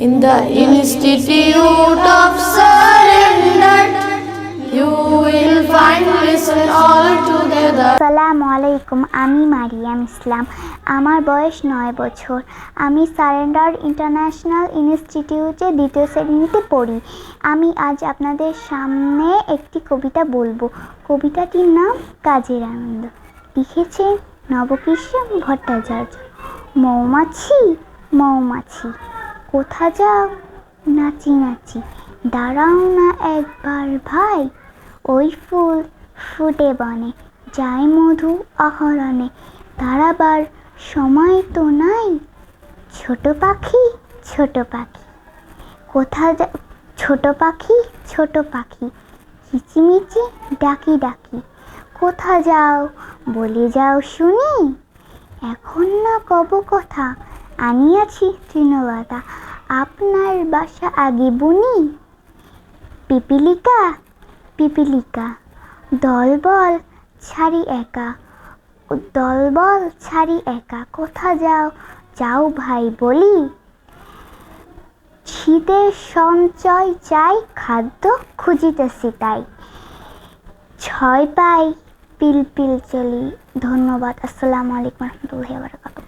In the institute of surrender, you will find listen all together. আসসালামু আলাইকুম। আমি মারিয়াম ইসলাম। আমার বয়স 9 বছর। আমি সারেন্ডার ইন্টারন্যাশনাল ইনস্টিটিউটে দ্বিতীয় শ্রেণীতে পড়ি। আমি আজ আপনাদের সামনে একটি কবিতা বলবো। কবিতাটির নাম কাজের আনন্দ। লিখেছেন নবকৃষ্ণ ভট্টাচার্য। মৌমাছি মৌমাছি কোথা যাও নাচি নাচি, দাঁড়াও না একবার ভাই, ওই ফুল ফুটে বনে, যায় মধু আহরণে, দাঁড়াবার সময় তো নাই। ছোট পাখি কোথা ছোট পাখি কিচিমিচি ডাকি ডাকি, কোথা যাও বলে যাও শুনি, এখন না কব কথা, আনিয়াছি তৃণলতা, আপনার বাসা আগে বুনি। পিপিলিকা দলবল ছাড়ি একা, কোথা যাও ভাই বলি, শীতের সঞ্চয় চাই, খাদ্য খুঁজিতেছি তাই, ছয় পাই পিলপিল চলি। ধন্যবাদ। আসসালামু আলাইকুম রহমতুল্লাহি ওয়া বারাকাতুহু।